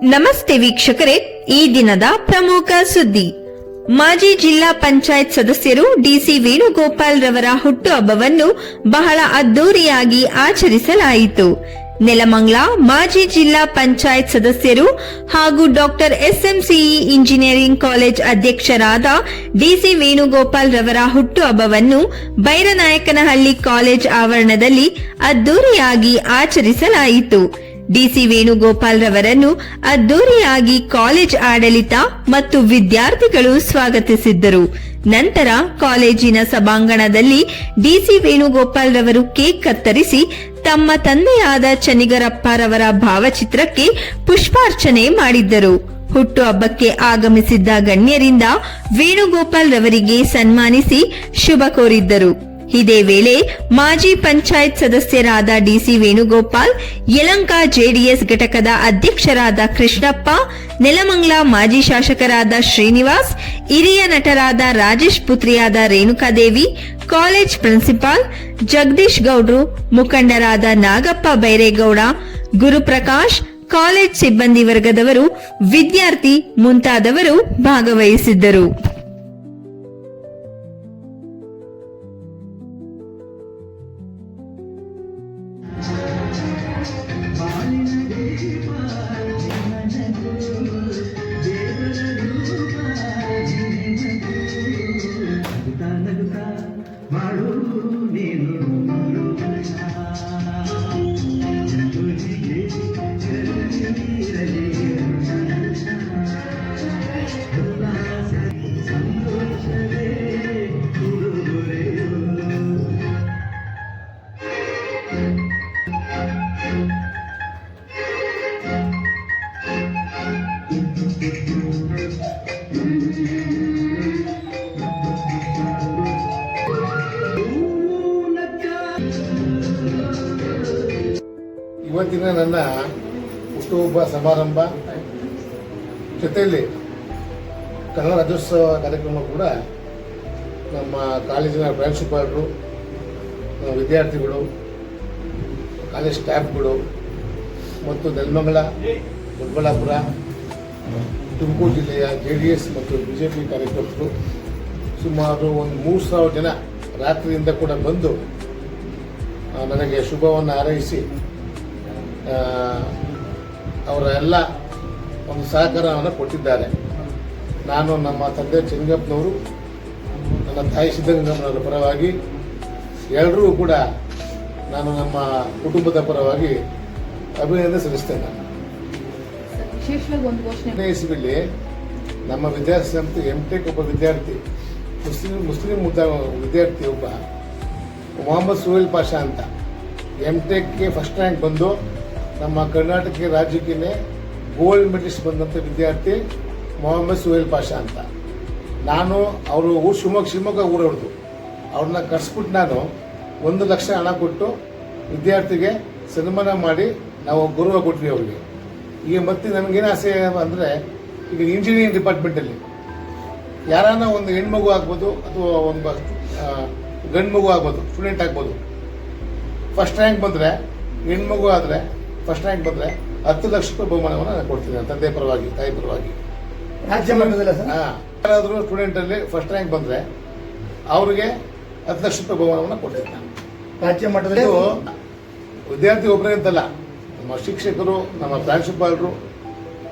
ನಮಸ್ತೆ ವೀಕ್ಷಕರೇ, ಈ ದಿನದ ಪ್ರಮುಖ ಸುದ್ದಿ. ಮಾಜಿ ಜಿಲ್ಲಾ ಪಂಚಾಯತ್ ಸದಸ್ಯರು ಡಿಸಿ ವೇಣುಗೋಪಾಲ್ ರವರ ಹುಟ್ಟುಹಬ್ಬವನ್ನು ಬಹಳ ಅದ್ದೂರಿಯಾಗಿ ಆಚರಿಸಲಾಯಿತು. ನೆಲಮಂಗಲ ಮಾಜಿ ಜಿಲ್ಲಾ ಪಂಚಾಯತ್ ಸದಸ್ಯರು ಹಾಗೂ ಡಾಕ್ಟರ್ ಎಸ್ಎಂಸಿಇ ಇಂಜಿನಿಯರಿಂಗ್ ಕಾಲೇಜ್ ಅಧ್ಯಕ್ಷರಾದ ಡಿಸಿ ವೇಣುಗೋಪಾಲ್ ರವರ ಹುಟ್ಟುಹಬ್ಬವನ್ನು ಬೈರನಾಯಕನಹಳ್ಳಿ ಕಾಲೇಜ್ ಆವರಣದಲ್ಲಿ ಅದ್ದೂರಿಯಾಗಿ ಆಚರಿಸಲಾಯಿತು. ಡಿಸಿ ವೇಣುಗೋಪಾಲ್ ರವರನ್ನು ಅದ್ದೂರಿಯಾಗಿ ಕಾಲೇಜ್ ಆಡಳಿತ ಮತ್ತು ವಿದ್ಯಾರ್ಥಿಗಳು ಸ್ವಾಗತಿಸಿದ್ದರು. ನಂತರ ಕಾಲೇಜಿನ ಸಭಾಂಗಣದಲ್ಲಿ ಡಿಸಿ ವೇಣುಗೋಪಾಲ್ ರವರು ಕೇಕ್ ಕತ್ತರಿಸಿ ತಮ್ಮ ತಂದೆಯಾದ ಚನಿಗರಪ್ಪ ರವರ ಭಾವಚಿತ್ರಕ್ಕೆ ಪುಷ್ಪಾರ್ಚನೆ ಮಾಡಿದ್ದರು. ಹುಟ್ಟುಹಬ್ಬಕ್ಕೆ ಆಗಮಿಸಿದ್ದ ಗಣ್ಯರಿಂದ ವೇಣುಗೋಪಾಲ್ ರವರಿಗೆ ಸನ್ಮಾನಿಸಿ ಶುಭ ಕೋರಿದ್ದರು. ಇದೇ ವೇಳೆ ಮಾಜಿ ಪಂಚಾಯತ್ ಸದಸ್ಯರಾದ ಡಿಸಿ ವೇಣುಗೋಪಾಲ್, ಯಲಂಕ ಜೆಡಿಎಸ್ ಘಟಕದ ಅಧ್ಯಕ್ಷರಾದ ಕೃಷ್ಣಪ್ಪ, ನೆಲಮಂಗಲ ಮಾಜಿ ಶಾಸಕರಾದ ಶ್ರೀನಿವಾಸ್, ಹಿರಿಯ ನಟರಾದ ರಾಜೇಶ್ ಪುತ್ರಿಯಾದ ರೇಣುಕಾದೇವಿ, ಕಾಲೇಜ್ ಪ್ರಿನ್ಸಿಪಾಲ್ ಜಗದೀಶ್ ಗೌಡ್ರು, ಮುಖಂಡರಾದ ನಾಗಪ್ಪ ಬೈರೇಗೌಡ, ಗುರುಪ್ರಕಾಶ್, ಕಾಲೇಜ್ ಸಿಬ್ಬಂದಿ ವರ್ಗದವರು, ವಿದ್ಯಾರ್ಥಿ ಮುಂತಾದವರು ಭಾಗವಹಿಸಿದ್ದರು. ಇವತ್ತಿನ ನನ್ನ ಹುಟ್ಟುಹಬ್ಬ ಸಮಾರಂಭ ಜೊತೆಯಲ್ಲಿ ಕನ್ನಡ ರಾಜ್ಯೋತ್ಸವ ಕಾರ್ಯಕ್ರಮ ಕೂಡ ನಮ್ಮ ಕಾಲೇಜಿನ ಪ್ರಿನ್ಸಿಪಾಲರು, ವಿದ್ಯಾರ್ಥಿಗಳು, ಕಾಲೇಜ್ ಸ್ಟಾಫ್ಗಳು ಮತ್ತು ನೆಲಮಂಗಲ, ದೊಡ್ಡಬಳ್ಳಾಪುರ, ತುಮಕೂರು ಜಿಲ್ಲೆಯ ಜೆಡಿಎಸ್ ಮತ್ತು ಬಿಜೆಪಿ ಕಾರ್ಯಕರ್ತರು ಸುಮಾರು ಒಂದು 3,000 ಜನ ರಾತ್ರಿಯಿಂದ ಕೂಡ ಬಂದು ನನಗೆ ಶುಭವನ್ನು ಹಾರೈಸಿ ಅವರ ಎಲ್ಲ ಒಂದು ಸಹಕಾರವನ್ನು ಕೊಟ್ಟಿದ್ದಾರೆ. ನಾನು ನಮ್ಮ ತಂದೆ ಚೆಂಗಪ್ಪನವರು, ನನ್ನ ತಾಯಿ ಸಿದ್ಧಗಂಗಮ್ಮನವರ ಪರವಾಗಿ ಎಲ್ಲರೂ ಕೂಡ ನಾನು ನಮ್ಮ ಕುಟುಂಬದ ಪರವಾಗಿ ಅಭಿನಂದನೆ ಸಲ್ಲಿಸ್ತೇನೆ. ಇಸ್ವಿಲಿ ನಮ್ಮ ವಿದ್ಯಾರ್ಥಿ ಸಂಸ್ಥೆ ಎಂಟೆಕ್ ಒಬ್ಬ ವಿದ್ಯಾರ್ಥಿ, ಮುಸ್ಲಿಂ ವಿದ್ಯಾರ್ಥಿ ಒಬ್ಬ ಮೊಹಮ್ಮದ್ ಸುಹೇಲ್ ಪಾಷಾ ಅಂತ ಎಂಟೆಕ್ಗೆ ಫಸ್ಟ್ ರ್ಯಾಂಕ್ ಬಂದು ನಮ್ಮ ಕರ್ನಾಟಕ ರಾಜ್ಯಕ್ಕೆ ಗೋಲ್ಡ್ ಮೆಡಲಿಸ್ಟ್ ಬಂದಂಥ ವಿದ್ಯಾರ್ಥಿ ಮೊಹಮ್ಮದ್ ಸುಹೇಲ್ ಪಾಷಾ ಅಂತ. ನಾನು ಅವರು ಶಿವಮೊಗ್ಗ ಊರವ್ರದ್ದು, ಅವ್ರನ್ನ ಕರ್ಸ್ಬಿಟ್ಟು ನಾನು 1 ಲಕ್ಷ ಹಣ ಕೊಟ್ಟು ವಿದ್ಯಾರ್ಥಿಗೆ ಸನ್ಮಾನ ಮಾಡಿ ನಾವು ಗೌರವ ಕೊಟ್ವಿ ಅವ್ರಿಗೆ. ಈಗ ಮತ್ತೆ ನನಗೇನು ಆಸೆ ಅಂದರೆ, ಈಗ ಇಂಜಿನಿಯರಿಂಗ್ ಡಿಪಾರ್ಟ್ಮೆಂಟಲ್ಲಿ ಯಾರಾನ ಒಂದು ಹೆಣ್ಮಗು ಆಗ್ಬೋದು ಅಥವಾ ಒಂದು ಗಂಡು ಮಗು ಆಗ್ಬೋದು, ಸ್ಟೂಡೆಂಟ್ ಆಗ್ಬೋದು, ಫಸ್ಟ್ ರ್ಯಾಂಕ್ ಬಂದರೆ, ಹೆಣ್ಮಗು ಆದರೆ ಫಸ್ಟ್ ರ್ಯಾಂಕ್ ಬಂದರೆ 10 ಲಕ್ಷ ರೂಪಾಯಿ ಬಹುಮಾನವನ್ನು ನಾನು ಕೊಡ್ತೀನಿ, ತಂದೆ ಪರವಾಗಿ, ತಾಯಿ ಪರವಾಗಿ. ರಾಜ್ಯ ಮಟ್ಟದಲ್ಲ ಸರ್? ಯಾರಾದರೂ ಸ್ಟೂಡೆಂಟಲ್ಲಿ ಫಸ್ಟ್ ರ್ಯಾಂಕ್ ಬಂದರೆ ಅವ್ರಿಗೆ 10 ಲಕ್ಷ ರೂಪಾಯಿ ಬಹುಮಾನವನ್ನು ಕೊಡ್ತೀನಿ ನಾನು. ರಾಜ್ಯ ಮಟ್ಟದಲ್ಲಿ ವಿದ್ಯಾರ್ಥಿ ಒಬ್ಬರೇ ಅಂತಲ್ಲ, ನಮ್ಮ ಶಿಕ್ಷಕರು, ನಮ್ಮ ಪ್ರಾಂಶುಪಾಲರು,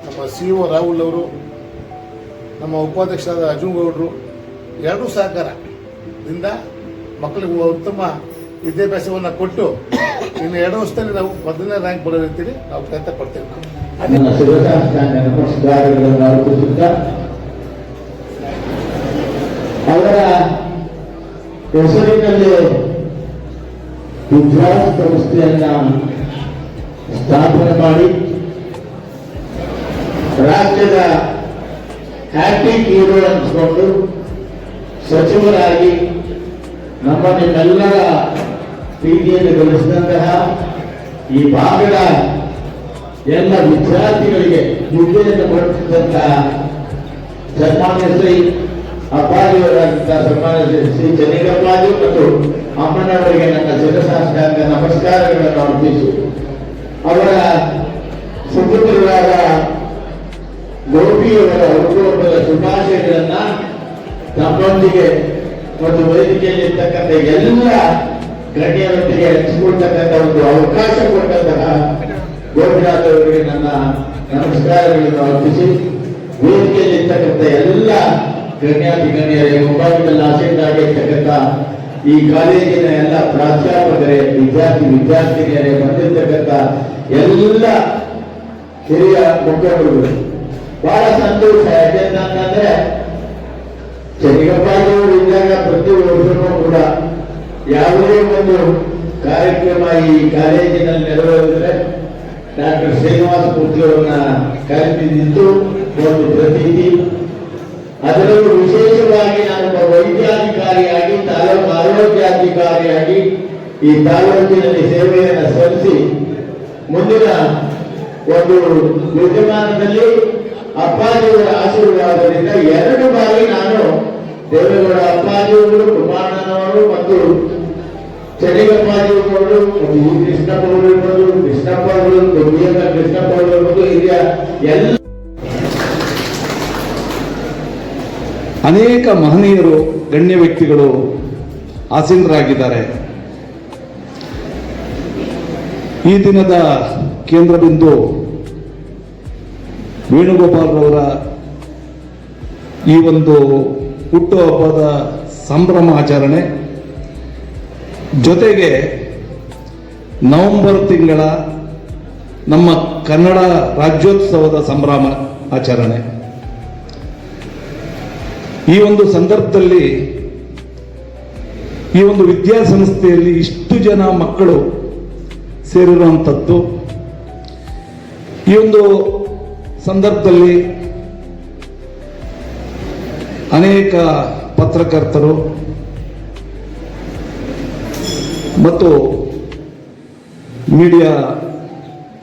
ನಮ್ಮ CEO ರಾಹುಲ್ ಅವರು, ನಮ್ಮ ಉಪಾಧ್ಯಕ್ಷರಾದ ಅರ್ಜುನ್ ಗೌಡ್ರು ಎರಡೂ ಸಹಕಾರದಿಂದ ಮಕ್ಕಳಿಗೆ ಉತ್ತಮ ವಿದ್ಯಾಭ್ಯಾಸವನ್ನು ಕೊಟ್ಟು ಇನ್ನು 2 ವರ್ಷದಲ್ಲಿ ನಾವು 1ನೇ ರ್ಯಾಂಕ್ ಬರೋ ರೀತಿಯಲ್ಲಿ ನಾವು ಪ್ರಯತ್ನ ಪಡ್ತೇವೆ. ಅವರ ಹೆಸರಿನಲ್ಲಿ ಗುಜರಾತ್ ಸಂಸ್ಥೆಯನ್ನ ಸ್ಥಾಪನೆ ಮಾಡಿ ರಾಜ್ಯದ ಹ್ಯಾಟ್ರಿಕ್ ಹೀರೋ ಅನಿಸಿಕೊಂಡು ಸಚಿವರಾಗಿ ನಮ್ಮ ನಿಮ್ಮೆಲ್ಲರ ಪ್ರೀತಿಯನ್ನು ಗಳಿಸಿದಂತಹ ಈ ಭಾಗದ ಎಲ್ಲ ವಿದ್ಯಾರ್ಥಿಗಳಿಗೆ ಹುದ್ದೆಯನ್ನು ಕೊಡುತ್ತಿದ್ದಂತಹ ಸನ್ಮಾನ್ಯ ಶ್ರೀ ಅಪ್ಪಾಜಿಯವರಾದಂತಹ ಸನ್ಮಾನ್ಯ ಶ್ರೀ ಚನಿಗಪ್ಪಾಜಿ ಮತ್ತು ಅಮ್ಮನವರಿಗೆ ನನ್ನ ಶಿರಸಾಷ್ಟಾಂಗ ನಮಸ್ಕಾರಗಳನ್ನು ಅರ್ಪಿಸಿ ಅವರ ಸುಪುತ್ರರಾದ ಗೋಪಿಯವರ ಹುಟ್ಟುಹಬ್ಬದ ಶುಭಾಶಯಗಳನ್ನ ತಮ್ಮೊಂದಿಗೆ ಒಂದು ವೇದಿಕೆಯಲ್ಲಿರ್ತಕ್ಕಂಥ ಎಲ್ಲ ಗಣ್ಯರೊಂದಿಗೆ ಹಂಚಿಕೊಳ್ತಕ್ಕಂಥ ಒಂದು ಅವಕಾಶ ಕೊಟ್ಟಂತಹ ಗೋಪಿನಾಥ್ ಅವರಿಗೆ ನನ್ನ ನಮಸ್ಕಾರಗಳನ್ನು ಅರ್ಪಿಸಿ, ವೇದಿಕೆಯಲ್ಲಿರ್ತಕ್ಕಂಥ ಎಲ್ಲ ಗಣ್ಯಾತಿ ಗಣ್ಯರೇ, ಮುಂಬೈನಲ್ಲಿ ಆಸೆಯಿಂದಾಗಿರ್ತಕ್ಕಂಥ ಈ ಕಾಲೇಜಿನ ಎಲ್ಲ ಪ್ರಾಧ್ಯಾಪಕರೇ, ವಿದ್ಯಾರ್ಥಿನಿಯರೇ, ಬಂದಿರ್ತಕ್ಕಂಥ ಎಲ್ಲ ಹಿರಿಯ ಮುಖಂಡರು, ಬಹಳ ಸಂತೋಷ. ಯಾಕೆಂತಂದ್ರೆ ಚೆನ್ನಗಪ್ಪಾಜಿಯವರು ಇದ್ದಾಗ ಪ್ರತಿ ವರ್ಷವೂ ಕೂಡ ಯಾವುದೇ ಒಂದು ಕಾರ್ಯಕ್ರಮ ಈ ಕಾಲೇಜಿನಲ್ಲಿ ನೆರವೇರಿದ್ರೆ ಡಾಕ್ಟರ್ ಶ್ರೀನಿವಾಸ ಮೂರ್ತಿ ಅವರನ್ನ ಕರೆದಿದ್ದು ಒಂದು ಪ್ರತೀತಿ. ಅದರಲ್ಲೂ ವಿಶೇಷವಾಗಿ ನಾನೊಬ್ಬ ವೈದ್ಯಾಧಿಕಾರಿಯಾಗಿ, ತಾಲೂಕು ಆರೋಗ್ಯಾಧಿಕಾರಿಯಾಗಿ ಈ ತಾಲೂಕಿನಲ್ಲಿ ಸೇವೆಯನ್ನು ಸಲ್ಲಿಸಿ ಮುಂದಿನ ಒಂದು ವಿದ್ಯಮಾನದಲ್ಲಿ ಅಪ್ಪಾಜಿಯವರ ಆಶೀರ್ವಾದದಿಂದ 2 ಬಾರಿ ನಾನು ದೇವೇಗೌಡ ಅಪ್ಪಾಜಿಯವರು, ಕುಮಾರಣ್ಣನವರು ಮತ್ತು ಚೆನ್ನಗಪ್ಪಾಜಿಯವರು, ಕೃಷ್ಣಪ್ಪ ಅವರು ಇರ್ಬೋದು, ಕೃಷ್ಣಪ್ಪ ಅವರು, ಕೃಷ್ಣಪ್ಪ ಅವರು ಇರ್ಬೋದು, ಹಿರಿಯ ಎಲ್ಲ ಅನೇಕ ಮಹನೀಯರು, ಗಣ್ಯ ವ್ಯಕ್ತಿಗಳು ಆಸೀನರಾಗಿದ್ದಾರೆ. ಈ ದಿನದ ಕೇಂದ್ರ ಬಿಂದು ವೇಣುಗೋಪಾಲ್ರವರ ಈ ಒಂದು ಹುಟ್ಟುಹಬ್ಬದ ಸಂಭ್ರಮ ಆಚರಣೆ, ಜೊತೆಗೆ ನವೆಂಬರ್ ತಿಂಗಳ ನಮ್ಮ ಕನ್ನಡ ರಾಜ್ಯೋತ್ಸವದ ಸಂಭ್ರಮ ಆಚರಣೆ. ಈ ಒಂದು ಸಂದರ್ಭದಲ್ಲಿ ಈ ಒಂದು ವಿದ್ಯಾಸಂಸ್ಥೆಯಲ್ಲಿ ಇಷ್ಟು ಜನ ಮಕ್ಕಳು ಸೇರಿರುವಂಥದ್ದು, ಈ ಒಂದು ಸಂದರ್ಭದಲ್ಲಿ ಅನೇಕ ಪತ್ರಕರ್ತರು ಮತ್ತು ಮೀಡಿಯಾ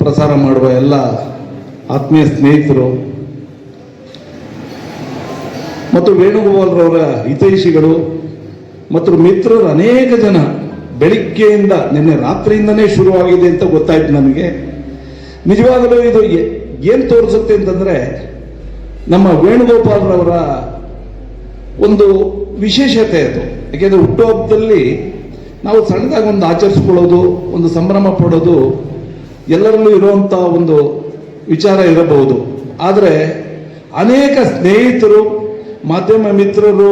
ಪ್ರಸಾರ ಮಾಡುವ ಎಲ್ಲ ಆತ್ಮೀಯ ಸ್ನೇಹಿತರು ಮತ್ತು ವೇಣುಗೋಪಾಲ್ರವರ ಹಿತೈಷಿಗಳು ಮತ್ತು ಮಿತ್ರರು ಅನೇಕ ಜನ, ಬೆಳಿಗ್ಗೆಯಿಂದ ನಿನ್ನೆ ರಾತ್ರಿಯಿಂದನೇ ಶುರುವಾಗಿದೆ ಅಂತ ಗೊತ್ತಾಯ್ತು ನನಗೆ. ನಿಜವಾಗಲೂ ಇದು ಏನು ತೋರಿಸುತ್ತೆ ಅಂತಂದ್ರೆ ನಮ್ಮ ವೇಣುಗೋಪಾಲ್ರವರ ಒಂದು ವಿಶೇಷತೆ ಅದು. ಯಾಕೆಂದ್ರೆ ಹುಟ್ಟುಹಬ್ಬದಲ್ಲಿ ನಾವು ಸಣ್ಣದಾಗಿ ಒಂದು ಆಚರಿಸ್ಕೊಳ್ಳೋದು, ಒಂದು ಸಂಭ್ರಮ ಪಡೋದು ಎಲ್ಲರಲ್ಲೂ ಇರುವಂಥ ಒಂದು ವಿಚಾರ ಇರಬಹುದು. ಆದರೆ ಅನೇಕ ಸ್ನೇಹಿತರು, ಮಾಧ್ಯಮ ಮಿತ್ರರು,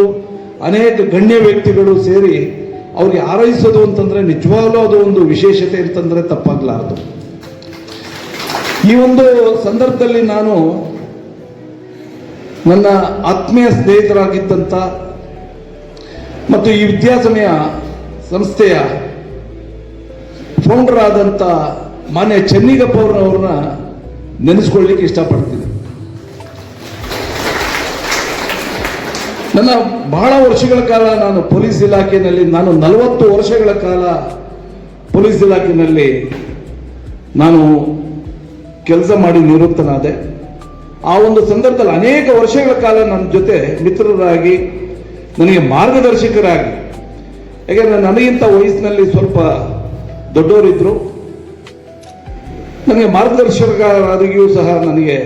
ಅನೇಕ ಗಣ್ಯ ವ್ಯಕ್ತಿಗಳು ಸೇರಿ ಅವ್ರಿಗೆ ಹಾರೈಸೋದು ಅಂತಂದ್ರೆ ನಿಜವಾಗ್ಲೂ ಅದು ಒಂದು ವಿಶೇಷತೆ ಅಂತಂದ್ರೆ ತಪ್ಪಾಗಲಾರದು. ಈ ಒಂದು ಸಂದರ್ಭದಲ್ಲಿ ನಾನು ನನ್ನ ಆತ್ಮೀಯ ಸ್ನೇಹಿತರಾಗಿದ್ದಂಥ ಮತ್ತು ಈ ವಿದ್ಯಾಸಮಯ ಸಂಸ್ಥೆಯ ಫೌಂಡರ್ ಆದಂಥ ಮಾನ್ಯ ಚೆನ್ನಿಗಪ್ಪ ಅವ್ರನ್ನ ನೆನೆಸ್ಕೊಳ್ಳಿಕ್ಕೆ ಇಷ್ಟಪಡ್ತೀನಿ. ನನ್ನ ಬಹಳ ವರ್ಷಗಳ ಕಾಲ ನಾನು ಪೊಲೀಸ್ ಇಲಾಖೆಯಲ್ಲಿ, ನಾನು 40 ವರ್ಷಗಳ ಕಾಲ ಪೊಲೀಸ್ ಇಲಾಖೆಯಲ್ಲಿ ನಾನು ಕೆಲಸ ಮಾಡಿ ನಿವೃತ್ತನಾದೆ. ಆ ಒಂದು ಸಂದರ್ಭದಲ್ಲಿ ಅನೇಕ ವರ್ಷಗಳ ಕಾಲ ನನ್ನ ಜೊತೆ ಮಿತ್ರರಾಗಿ, ನನಗೆ ಮಾರ್ಗದರ್ಶಕರಾಗಿ, ಯಾಕೆಂದರೆ ನನಗಿಂತ ವಯಸ್ಸಿನಲ್ಲಿ ಸ್ವಲ್ಪ ದೊಡ್ಡವರಿದ್ರು, ನನಗೆ ಮಾರ್ಗದರ್ಶಕರಾಗಿಯೂ ಸಹ ನನಗೆ